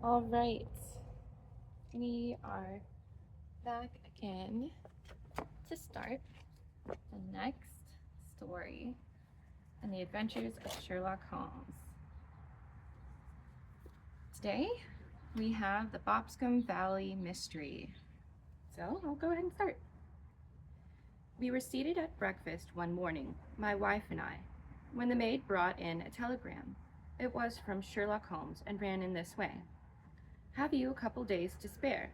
All right, we are back again to start the next story in the adventures of Sherlock Holmes. Today, we have the Boscombe Valley Mystery. So, I'll go ahead and start. We were seated at breakfast one morning, my wife and I, when the maid brought in a telegram. It was from Sherlock Holmes and ran in this way. Have you a couple days to spare?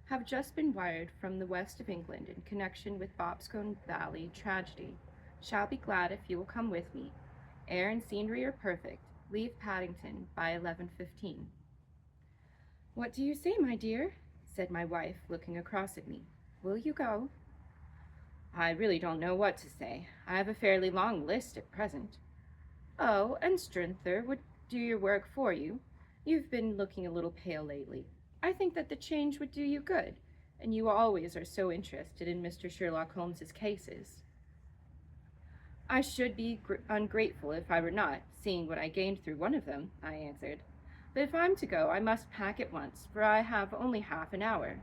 Have just been wired from the west of England in connection with Boscombe Valley tragedy. Shall be glad if you will come with me. Air and scenery are perfect. Leave Paddington by 11:15. What do you say, my dear? Said my wife, looking across at me. Will you go? I really don't know what to say. I have a fairly long list at present. Oh, and Strinther would do your work for you. You've been looking a little pale lately. I think that the change would do you good, and you always are so interested in Mr. Sherlock Holmes's cases. I should be ungrateful if I were not, seeing what I gained through one of them, I answered. But if I'm to go, I must pack at once, for I have only half an hour.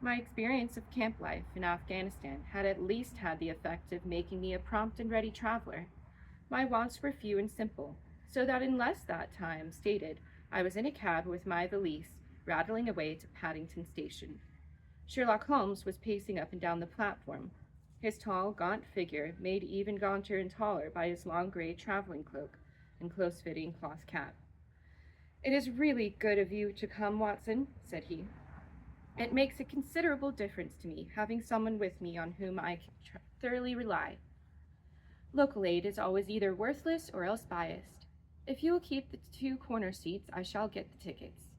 My experience of camp life in Afghanistan had at least had the effect of making me a prompt and ready traveler. My wants were few and simple, so that in less that time stated, I was in a cab with my valise, rattling away to Paddington Station. Sherlock Holmes was pacing up and down the platform, his tall, gaunt figure made even gaunter and taller by his long gray traveling cloak and close-fitting cloth cap. It is really good of you to come, Watson, said he. It makes a considerable difference to me, having someone with me on whom I can thoroughly rely. Local aid is always either worthless or else biased. If you will keep the two corner seats, I shall get the tickets.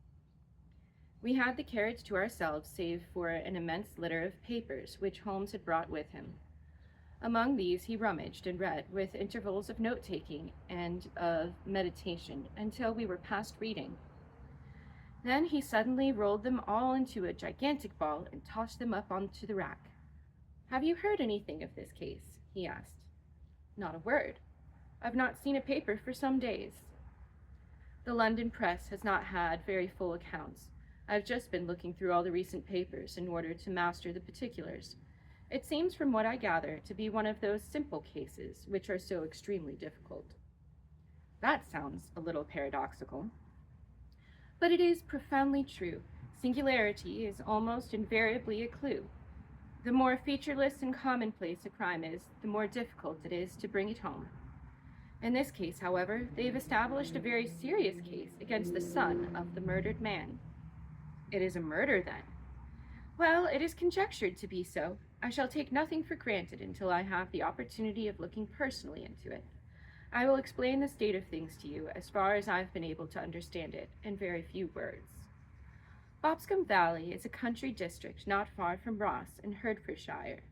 We had the carriage to ourselves, save for an immense litter of papers which Holmes had brought with him. Among these he rummaged and read, with intervals of note-taking and of meditation, until we were past reading. Then he suddenly rolled them all into a gigantic ball and tossed them up onto the rack. Have you heard anything of this case? He asked. Not a word. I've not seen a paper for some days. The London press has not had very full accounts. I've just been looking through all the recent papers in order to master the particulars. It seems, from what I gather, to be one of those simple cases which are so extremely difficult. That sounds a little paradoxical. But it is profoundly true. Singularity is almost invariably a clue. The more featureless and commonplace a crime is, the more difficult it is to bring it home. In this case, however, they've established a very serious case against the son of the murdered man. It is a murder, then? Well, it is conjectured to be so. I shall take nothing for granted until I have the opportunity of looking personally into it. I will explain the state of things to you as far as I've been able to understand it in very few words. Boscombe Valley is a country district not far from Ross in Herefordshire.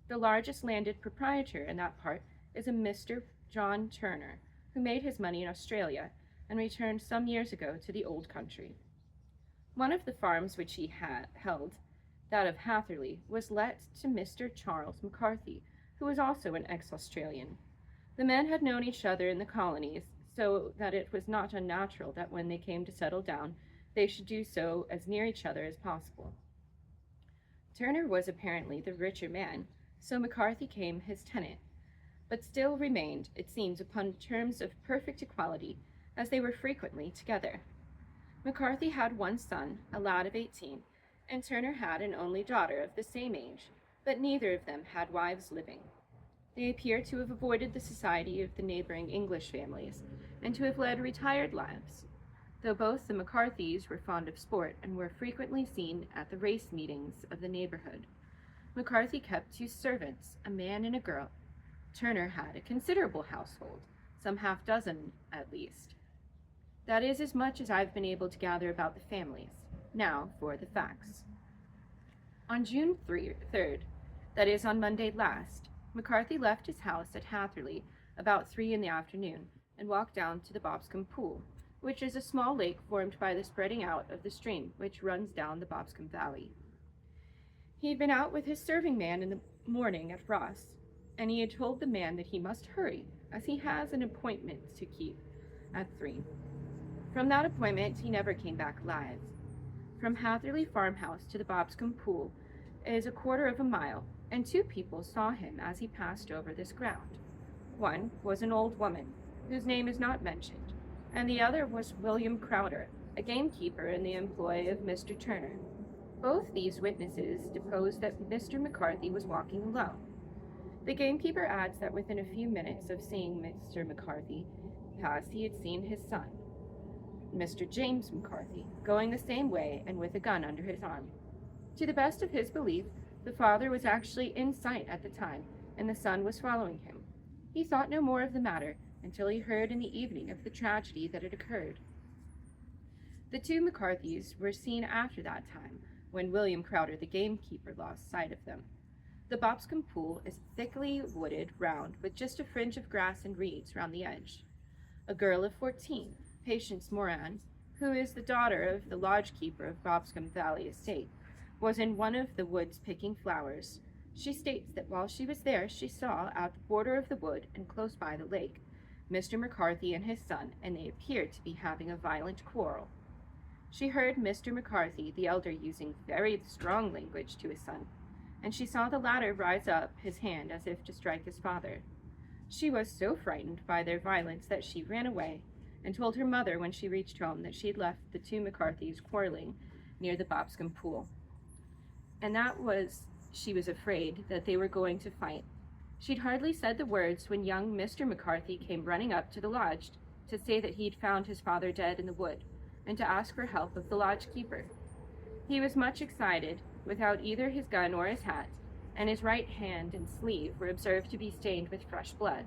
The largest landed proprietor in that part is a Mr. John Turner, who made his money in Australia and returned some years ago to the old country. One of the farms which he held, that of Hatherley, was let to Mr. Charles McCarthy, who was also an ex-Australian. The men had known each other in the colonies, so that it was not unnatural that when they came to settle down, they should do so as near each other as possible. Turner was apparently the richer man, so McCarthy became his tenant, but still remained, it seems, upon terms of perfect equality, as they were frequently together. McCarthy had one son, a lad of 18, and Turner had an only daughter of the same age, but neither of them had wives living. They appear to have avoided the society of the neighboring English families, and to have led retired lives, though both the McCarthys were fond of sport and were frequently seen at the race meetings of the neighborhood. McCarthy kept 2 servants, a man and a girl. Turner had a considerable household, some half-dozen at least. That is as much as I've been able to gather about the families. Now for the facts. On June 3rd, that is on Monday last, McCarthy left his house at Hatherley about 3 in the afternoon and walked down to the Boscombe Pool, which is a small lake formed by the spreading out of the stream which runs down the Boscombe Valley. He had been out with his serving man in the morning at Ross, and he had told the man that he must hurry, as he has an appointment to keep at 3. From that appointment, he never came back alive. From Hatherley Farmhouse to the Boscombe Pool is a quarter of a mile, and 2 people saw him as he passed over this ground. One was an old woman, whose name is not mentioned, and the other was William Crowder, a gamekeeper in the employ of Mr. Turner. Both these witnesses deposed that Mr. McCarthy was walking alone. The gamekeeper adds that within a few minutes of seeing Mr. McCarthy pass, he had seen his son, Mr. James McCarthy, going the same way and with a gun under his arm. To the best of his belief, the father was actually in sight at the time, and the son was following him. He thought no more of the matter until he heard in the evening of the tragedy that had occurred. The 2 McCarthys were seen after that time, when William Crowder, the gamekeeper, lost sight of them. The Boscombe Pool is thickly wooded round, with just a fringe of grass and reeds round the edge. A girl of 14, Patience Moran, who is the daughter of the lodge-keeper of Boscombe Valley Estate, was in one of the woods picking flowers. She states that while she was there, she saw, at the border of the wood and close by the lake, Mr. McCarthy and his son, and they appeared to be having a violent quarrel. She heard Mr. McCarthy, the elder, using very strong language to his son, and she saw the latter rise up his hand as if to strike his father. She was so frightened by their violence that she ran away, and told her mother when she reached home that she had left the 2 McCarthys quarreling near the Boscombe Pool, and she was afraid that they were going to fight. She'd hardly said the words when young Mr. McCarthy came running up to the lodge to say that he'd found his father dead in the wood, and to ask for help of the lodge-keeper. He was much excited, without either his gun or his hat, and his right hand and sleeve were observed to be stained with fresh blood.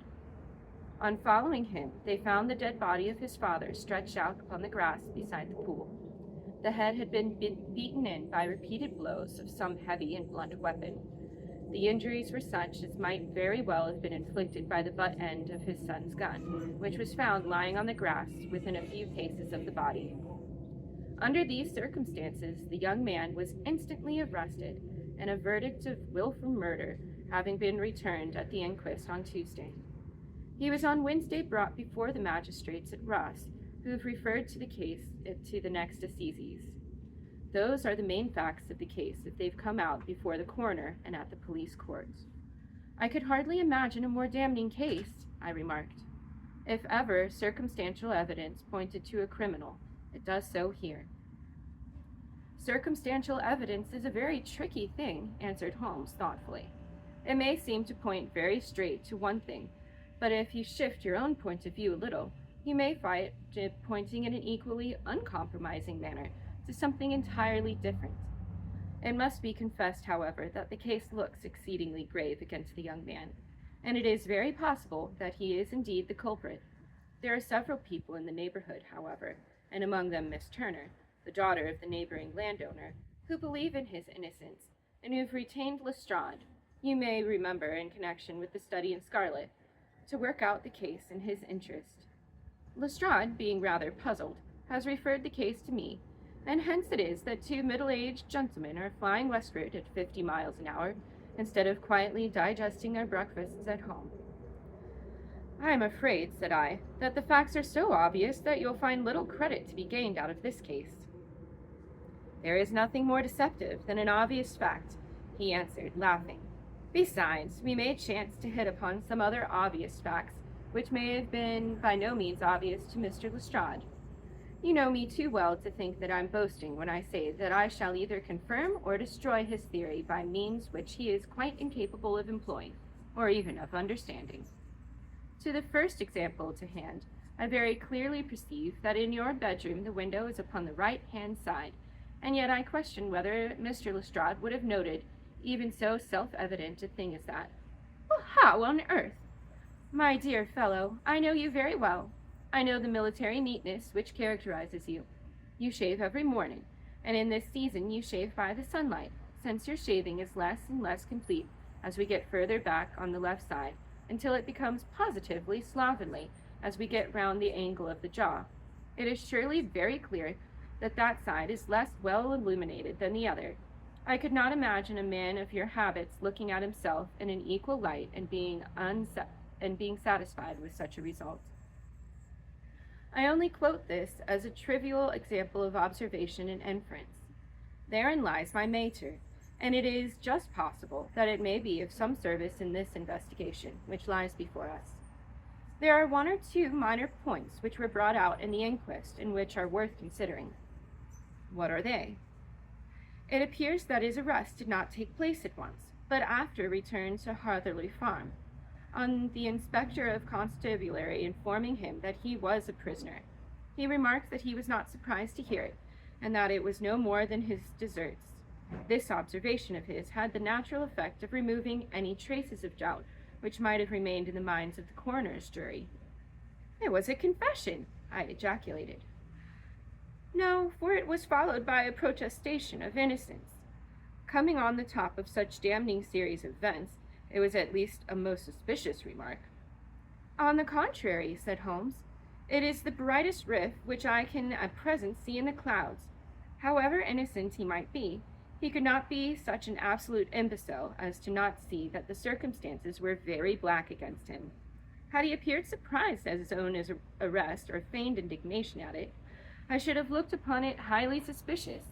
On following him, they found the dead body of his father stretched out upon the grass beside the pool. The head had been beaten in by repeated blows of some heavy and blunt weapon. The injuries were such as might very well have been inflicted by the butt end of his son's gun, which was found lying on the grass within a few paces of the body. Under these circumstances, the young man was instantly arrested, and a verdict of wilful murder having been returned at the inquest on Tuesday. He was on Wednesday brought before the magistrates at Ross, who have referred to the case to the next assizes. Those are the main facts of the case if they've come out before the coroner and at the police courts. I could hardly imagine a more damning case, I remarked. If ever circumstantial evidence pointed to a criminal, it does so here. Circumstantial evidence is a very tricky thing, answered Holmes thoughtfully. It may seem to point very straight to one thing, but if you shift your own point of view a little, you may find it pointing in an equally uncompromising manner to something entirely different. It must be confessed, however, that the case looks exceedingly grave against the young man, and it is very possible that he is indeed the culprit. There are several people in the neighborhood, however, and among them Miss Turner, the daughter of the neighboring landowner, who believe in his innocence, and who have retained Lestrade, you may remember in connection with the study in scarlet, to work out the case in his interest. Lestrade, being rather puzzled, has referred the case to me, and hence it is that 2 middle-aged gentlemen are flying westward at 50 miles an hour, instead of quietly digesting their breakfasts at home. I am afraid, said I, that the facts are so obvious that you'll find little credit to be gained out of this case. There is nothing more deceptive than an obvious fact, he answered, laughing. Besides, we may chance to hit upon some other obvious facts, which may have been by no means obvious to Mr. Lestrade. You know me too well to think that I'm boasting when I say that I shall either confirm or destroy his theory by means which he is quite incapable of employing, or even of understanding. To the first example to hand, I very clearly perceive that in your bedroom the window is upon the right-hand side, and yet I question whether Mr. Lestrade would have noted even so self-evident a thing as that. Well, how on earth? My dear fellow, I know you very well. I know the military neatness which characterizes you. You shave every morning, and in this season you shave by the sunlight, since your shaving is less and less complete as we get further back on the left side, until it becomes positively slovenly as we get round the angle of the jaw. It is surely very clear that that side is less well illuminated than the other. I could not imagine a man of your habits looking at himself in an equal light and being satisfied with such a result. I only quote this as a trivial example of observation and inference. Therein lies my matter, and it is just possible that it may be of some service in this investigation which lies before us. There are one or two minor points which were brought out in the inquest and which are worth considering. What are they? It appears that his arrest did not take place at once, but after return to Hatherley Farm, on the inspector of constabulary informing him that he was a prisoner. He remarked that he was not surprised to hear it, and that it was no more than his deserts. This observation of his had the natural effect of removing any traces of doubt which might have remained in the minds of the coroner's jury. It was a confession, I ejaculated. No, for it was followed by a protestation of innocence. Coming on the top of such damning series of events, it was at least a most suspicious remark. On the contrary, said Holmes, it is the brightest rift which I can at present see in the clouds. However innocent he might be, he could not be such an absolute imbecile as to not see that the circumstances were very black against him. Had he appeared surprised at his own arrest or feigned indignation at it, I should have looked upon it highly suspicious,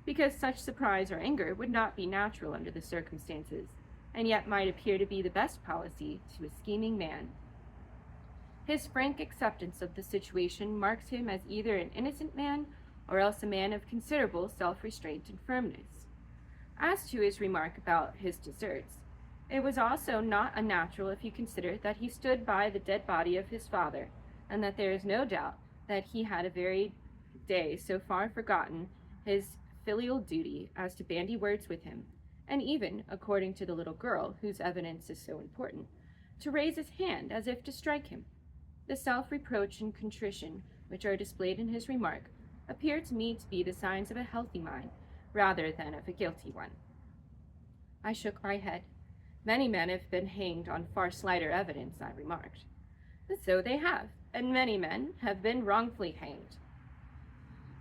because such surprise or anger would not be natural under the circumstances, and yet might appear to be the best policy to a scheming man. His frank acceptance of the situation marks him as either an innocent man or else a man of considerable self-restraint and firmness. As to his remark about his deserts, it was also not unnatural if you consider that he stood by the dead body of his father, and that there is no doubt that he had a very day so far forgotten his filial duty as to bandy words with him, and even, according to the little girl whose evidence is so important, to raise his hand as if to strike him. The self-reproach and contrition which are displayed in his remark appear to me to be the signs of a healthy mind rather than of a guilty one. I shook my head. Many men have been hanged on far slighter evidence, I remarked. And so they have, and many men have been wrongfully hanged.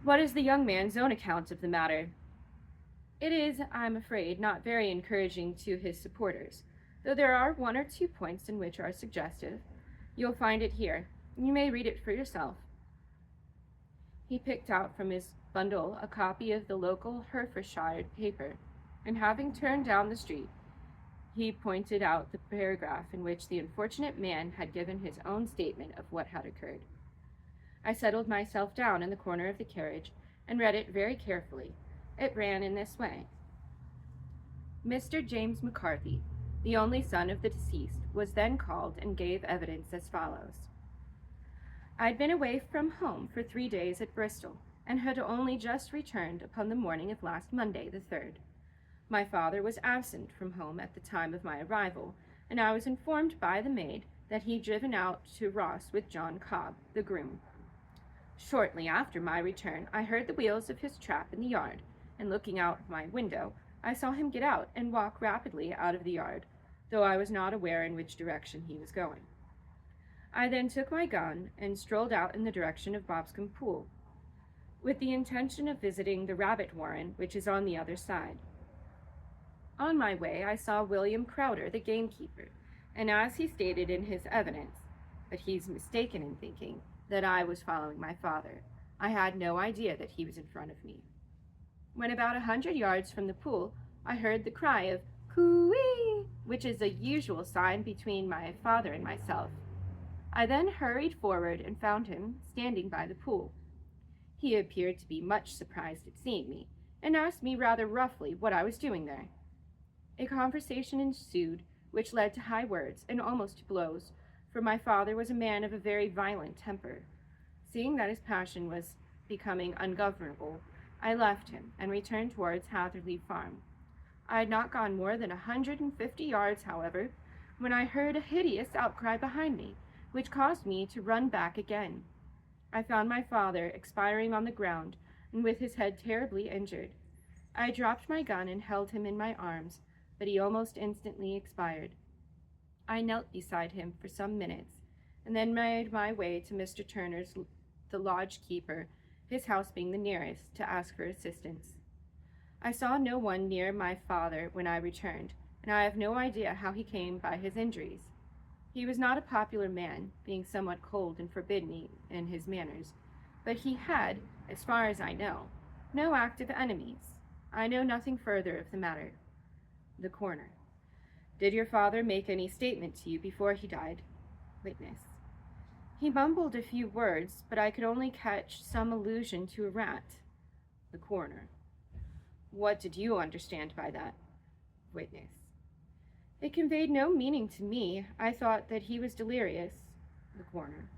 What is the young man's own account of the matter? It is, I'm afraid, not very encouraging to his supporters, though there are one or two points in which are suggestive. You'll find it here. You may read it for yourself. He picked out from his bundle a copy of the local Herefordshire paper, and having turned down the street, he pointed out the paragraph in which the unfortunate man had given his own statement of what had occurred. I settled myself down in the corner of the carriage and read it very carefully. It ran in this way. Mr. James McCarthy, the only son of the deceased, was then called and gave evidence as follows. I'd been away from home for 3 days at Bristol, and had only just returned upon the morning of last Monday, the 3rd. My father was absent from home at the time of my arrival, and I was informed by the maid that he'd driven out to Ross with John Cobb, the groom. Shortly after my return, I heard the wheels of his trap in the yard, and looking out of my window, I saw him get out and walk rapidly out of the yard, though I was not aware in which direction he was going. I then took my gun and strolled out in the direction of Boscombe Pool, with the intention of visiting the rabbit warren, which is on the other side. On my way, I saw William Crowder, the gamekeeper, and as he stated in his evidence, but he's mistaken in thinking that I was following my father. I had no idea that he was in front of me. When about 100 yards from the pool, I heard the cry of "Coo-ee," which is a usual sign between my father and myself. I then hurried forward and found him standing by the pool. He appeared to be much surprised at seeing me, and asked me rather roughly what I was doing there. A conversation ensued, which led to high words and almost to blows, for my father was a man of a very violent temper. Seeing that his passion was becoming ungovernable, I left him and returned towards Hatherley Farm. I had not gone more than 150 yards, however, when I heard a hideous outcry behind me, which caused me to run back again. I found my father expiring on the ground, and with his head terribly injured. I dropped my gun and held him in my arms, but he almost instantly expired. I knelt beside him for some minutes, and then made my way to Mr. Turner's, the lodge keeper, his house being the nearest, to ask for assistance. I saw no one near my father when I returned, and I have no idea how he came by his injuries. He was not a popular man, being somewhat cold and forbidding in his manners, but he had, as far as I know, no active enemies. I know nothing further of the matter. The coroner. Did your father make any statement to you before he died? Witness. He mumbled a few words, but I could only catch some allusion to a rat. The coroner. What did you understand by that? Witness. It conveyed no meaning to me. I thought that he was delirious. The coroner.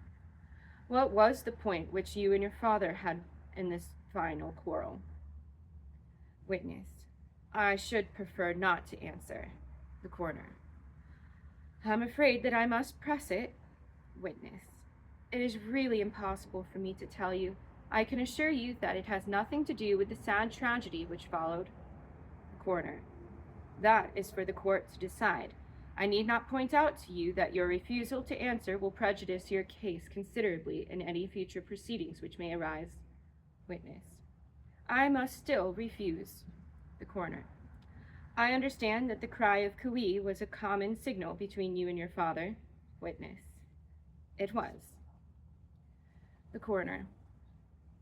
What was the point which you and your father had in this final quarrel? Witness. I should prefer not to answer. The coroner. I'm afraid that I must press it. Witness. It is really impossible for me to tell you. I can assure you that it has nothing to do with the sad tragedy which followed. The coroner. That is for the court to decide. I need not point out to you that your refusal to answer will prejudice your case considerably in any future proceedings which may arise. Witness. I must still refuse. The coroner. I understand that the cry of cooee was a common signal between you and your father. Witness. It was. The coroner.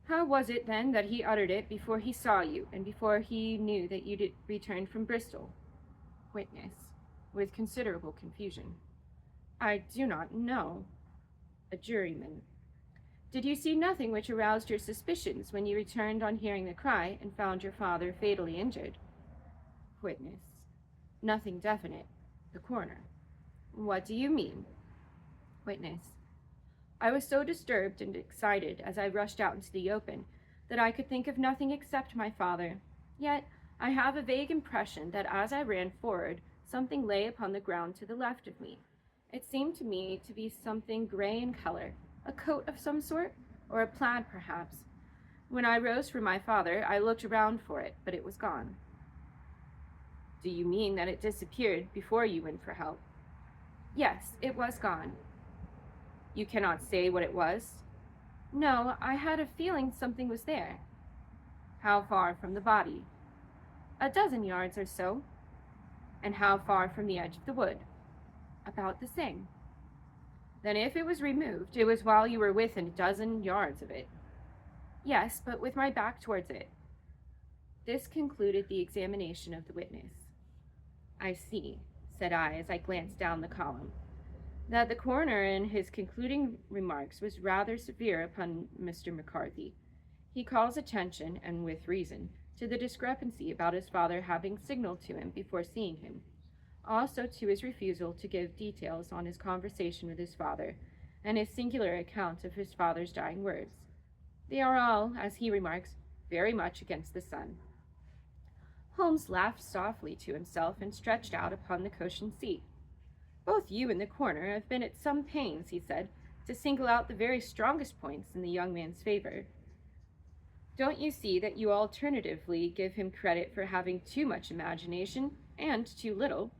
How was it, then, that he uttered it before he saw you, and before he knew that you returned from Bristol? Witness. With considerable confusion. I do not know. A juryman. Did you see nothing which aroused your suspicions when you returned on hearing the cry and found your father fatally injured? Witness. Nothing definite. The coroner. What do you mean? Witness. I was so disturbed and excited as I rushed out into the open that I could think of nothing except my father. Yet I have a vague impression that as I ran forward, something lay upon the ground to the left of me. It seemed to me to be something gray in color, a coat of some sort, or a plaid perhaps. When I rose from my father, I looked around for it, but it was gone. Do you mean that it disappeared before you went for help? Yes, it was gone. You cannot say what it was? No, I had a feeling something was there. How far from the body? 12 yards or so. And how far from the edge of the wood? About the same. Then if it was removed, it was while you were within 12 yards of it. Yes, but with my back towards it. This concluded the examination of the witness. I see, said I as I glanced down the column, that the coroner in his concluding remarks was rather severe upon Mr. McCarthy. He calls attention, and with reason, to the discrepancy about his father having signaled to him before seeing him, also to his refusal to give details on his conversation with his father, and his singular account of his father's dying words. They are all, as he remarks, very much against the sun. Holmes laughed softly to himself and stretched out upon the cushioned seat. Both you and the coroner have been at some pains, he said, to single out the very strongest points in the young man's favor. Don't you see that you alternatively give him credit for having too much imagination and too little?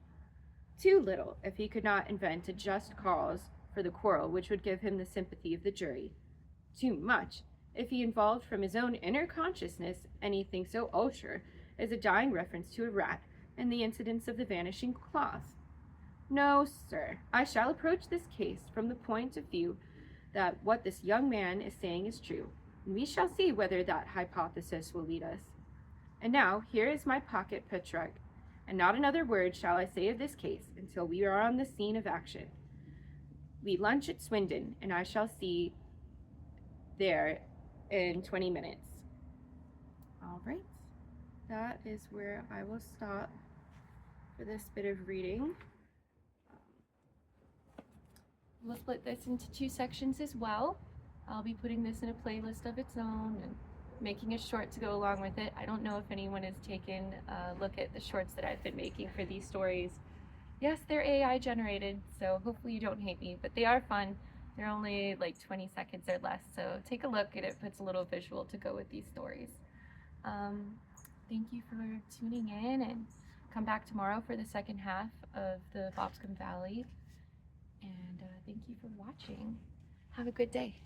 Too little, if he could not invent a just cause for the quarrel which would give him the sympathy of the jury. Too much, if he involved from his own inner consciousness anything so ultra as a dying reference to a rat and the incidents of the vanishing cloth. No, sir, I shall approach this case from the point of view that what this young man is saying is true, and we shall see whether that hypothesis will lead us. And now, here is my pocket Petrarch, and not another word shall I say of this case until we are on the scene of action. We lunch at Swindon, and I shall see there in 20 minutes. All right, that is where I will stop for this bit of reading. We'll split this into 2 sections as well. I'll be putting this in a playlist of its own and making a short to go along with it. I don't know if anyone has taken a look at the shorts that I've been making for these stories. Yes, they're AI generated, so hopefully you don't hate me, but they are fun. They're only like 20 seconds or less, so take a look and it puts a little visual to go with these stories. Thank you for tuning in, and come back tomorrow for the second half of the Boscombe Valley. And thank you for watching. Have a good day.